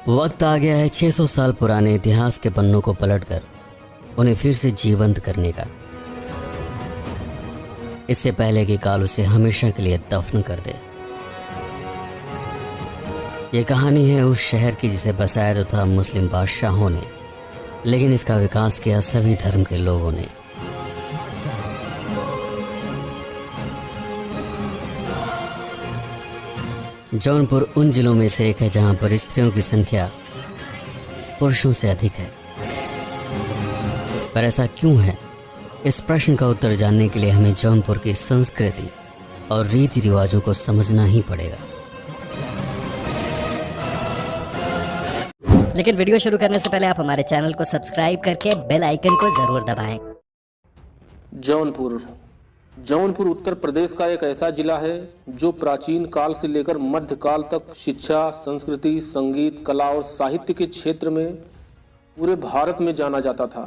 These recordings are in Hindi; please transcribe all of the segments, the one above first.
वक्त आ गया है 600 साल पुराने इतिहास के पन्नों को पलटकर उन्हें फिर से जीवंत करने का। इससे पहले कि काल उसे हमेशा के लिए दफन कर दे। ये कहानी है उस शहर की जिसे बसाया तो था मुस्लिम बादशाहों ने, लेकिन इसका विकास किया सभी धर्म के लोगों ने। जौनपुर उन जिलों में से एक है जहां पर स्त्रियों की संख्या पुरुषों से अधिक है। पर ऐसा क्यों है? इस प्रश्न का उत्तर जानने के लिए हमें जौनपुर की संस्कृति और रीति रिवाजों को समझना ही पड़ेगा। लेकिन वीडियो शुरू करने से पहले आप हमारे चैनल को सब्सक्राइब करके बेल आइकन को जरूर दबाएं। जौनपुर उत्तर प्रदेश का एक ऐसा जिला है जो प्राचीन काल से लेकर मध्य काल तक शिक्षा, संस्कृति, संगीत, कला और साहित्य के क्षेत्र में पूरे भारत में जाना जाता था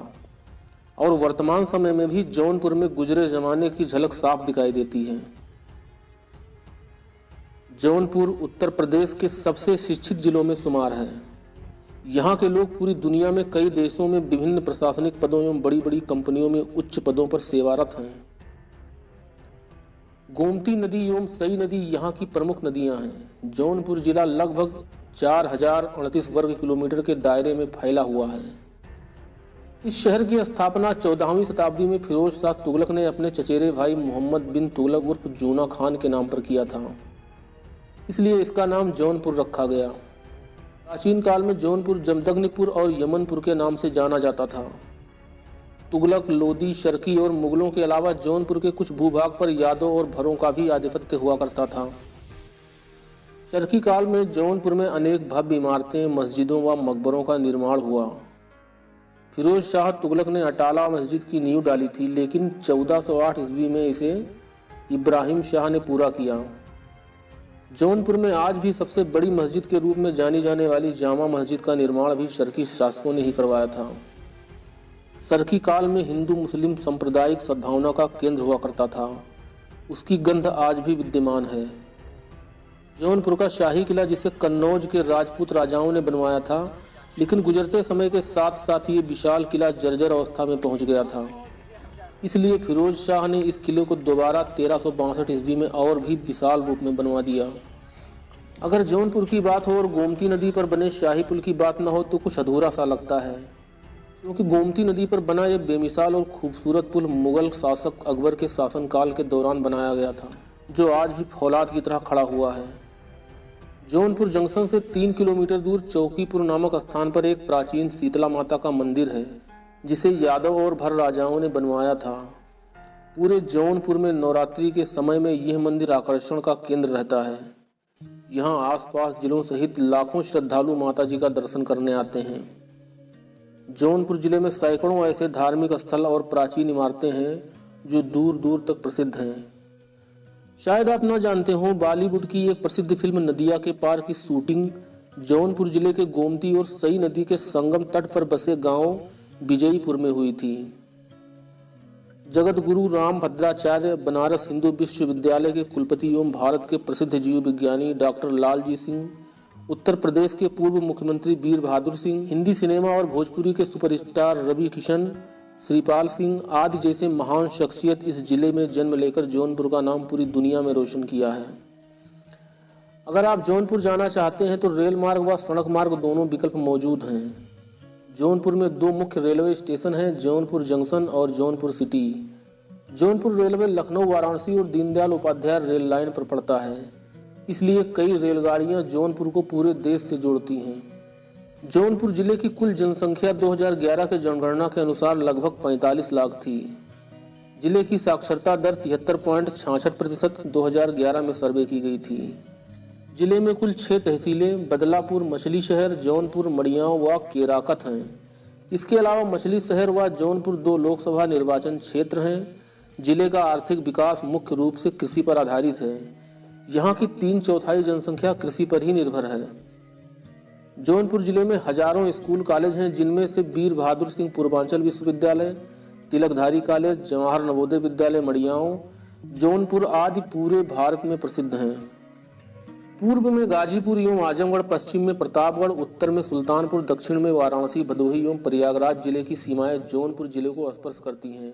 और वर्तमान समय में भी जौनपुर में गुजरे जमाने की झलक साफ दिखाई देती है। जौनपुर उत्तर प्रदेश के सबसे शिक्षित जिलों में शुमार है। यहाँ के लोग पूरी दुनिया में कई देशों में विभिन्न प्रशासनिक पदों एवं बड़ी बड़ी कंपनियों में उच्च पदों पर सेवारत हैं। गोमती नदी एवं सई नदी यहाँ की प्रमुख नदियाँ हैं। जौनपुर जिला लगभग 4038 वर्ग किलोमीटर के दायरे में फैला हुआ है। इस शहर की स्थापना 14वीं शताब्दी में फिरोज शाह तुगलक ने अपने चचेरे भाई मोहम्मद बिन तुगलक उर्फ जूना खान के नाम पर किया था, इसलिए इसका नाम जौनपुर रखा गया। प्राचीन काल में जौनपुर जमदग्निपुर और यमनपुर के नाम से जाना जाता था। तुगलक, लोदी, शर्की और मुगलों के अलावा जौनपुर के कुछ भूभाग पर यादव और भरों का भी आधिपत्य हुआ करता था। शर्की काल में जौनपुर में अनेक भव्य इमारतें, मस्जिदों व मकबरों का निर्माण हुआ। फिरोज शाह तुगलक ने अटाला मस्जिद की नींव डाली थी, लेकिन 1408 ईस्वी में इसे इब्राहिम शाह ने पूरा किया। जौनपुर में आज भी सबसे बड़ी मस्जिद के रूप में जानी जाने वाली जामा मस्जिद का निर्माण भी शर्की शासकों ने ही करवाया था। शर्की काल में हिंदू मुस्लिम सांप्रदायिक सद्भावना का केंद्र हुआ करता था। उसकी गंध आज भी विद्यमान है। जौनपुर का शाही किला, जिसे कन्नौज के राजपूत राजाओं ने बनवाया था, लेकिन गुजरते समय के साथ साथ ये विशाल किला जर्जर अवस्था में पहुंच गया था। इसलिए फिरोज शाह ने इस किले को दोबारा 1362 ईस्वी में और भी विशाल रूप में बनवा दिया। अगर जौनपुर की बात हो और गोमती नदी पर बने शाही पुल की बात न हो तो कुछ अधूरा सा लगता है, क्योंकि गोमती नदी पर बना यह बेमिसाल और खूबसूरत पुल मुगल शासक अकबर के शासनकाल के दौरान बनाया गया था, जो आज भी फौलाद की तरह खड़ा हुआ है। जौनपुर जंक्शन से 3 किलोमीटर दूर चौकीपुर नामक स्थान पर एक प्राचीन शीतला माता का मंदिर है, जिसे यादव और भर राजाओं ने बनवाया था। पूरे जौनपुर में नवरात्रि के समय में यह मंदिर आकर्षण का केंद्र रहता है। यहाँ आसपास जिलों सहित लाखों श्रद्धालु माता जी का दर्शन करने आते हैं। जौनपुर जिले में सैकड़ों ऐसे धार्मिक स्थल और प्राचीन इमारतें हैं जो दूर दूर तक प्रसिद्ध हैं। शायद आप न जानते हो, बॉलीवुड की एक प्रसिद्ध फिल्म नदिया के पार की शूटिंग जौनपुर जिले के गोमती और सई नदी के संगम तट पर बसे गांव विजयपुर में हुई थी। जगत गुरु राम भद्राचार्य बनारस हिंदू विश्वविद्यालय के कुलपति एवं भारत के प्रसिद्ध जीव विज्ञानी डॉक्टर लालजी सिंह, उत्तर प्रदेश के पूर्व मुख्यमंत्री वीर बहादुर सिंह, हिंदी सिनेमा और भोजपुरी के सुपरस्टार रवि किशन, श्रीपाल सिंह आदि जैसे महान शख्सियत इस जिले में जन्म लेकर जौनपुर का नाम पूरी दुनिया में रोशन किया है। अगर आप जौनपुर जाना चाहते हैं तो रेल मार्ग व सड़क मार्ग दोनों विकल्प मौजूद हैं। जौनपुर में 2 मुख्य रेलवे स्टेशन हैं, जौनपुर जंक्शन और जौनपुर सिटी। जौनपुर रेलवे लखनऊ, वाराणसी और दीनदयाल उपाध्याय रेल लाइन पर पड़ता है, इसलिए कई रेलगाड़ियां जौनपुर को पूरे देश से जोड़ती हैं। जौनपुर जिले की कुल जनसंख्या 2011 के जनगणना के अनुसार लगभग 45 लाख थी। जिले की साक्षरता दर 73.66% 2011 में सर्वे की गई थी। जिले में कुल 6 तहसीलें बदलापुर, मछली शहर, जौनपुर, मड़ियाँव व केराकत हैं। इसके अलावा मछली शहर व जौनपुर 2 लोकसभा निर्वाचन क्षेत्र हैं। जिले का आर्थिक विकास मुख्य रूप से कृषि पर आधारित है। यहाँ की 3/4 जनसंख्या कृषि पर ही निर्भर है। जौनपुर जिले में हजारों स्कूल कॉलेज हैं, जिनमें से वीर बहादुर सिंह पूर्वांचल विश्वविद्यालय, तिलकधारी कॉलेज, जवाहर नवोदय विद्यालय मड़ियाँव, जौनपुर आदि पूरे भारत में प्रसिद्ध हैं। पूर्व में गाजीपुर एवं आजमगढ़, पश्चिम में प्रतापगढ़, उत्तर में सुल्तानपुर, दक्षिण में वाराणसी, भदोही एवं प्रयागराज जिले की सीमाएं जौनपुर जिले को स्पर्श करती हैं।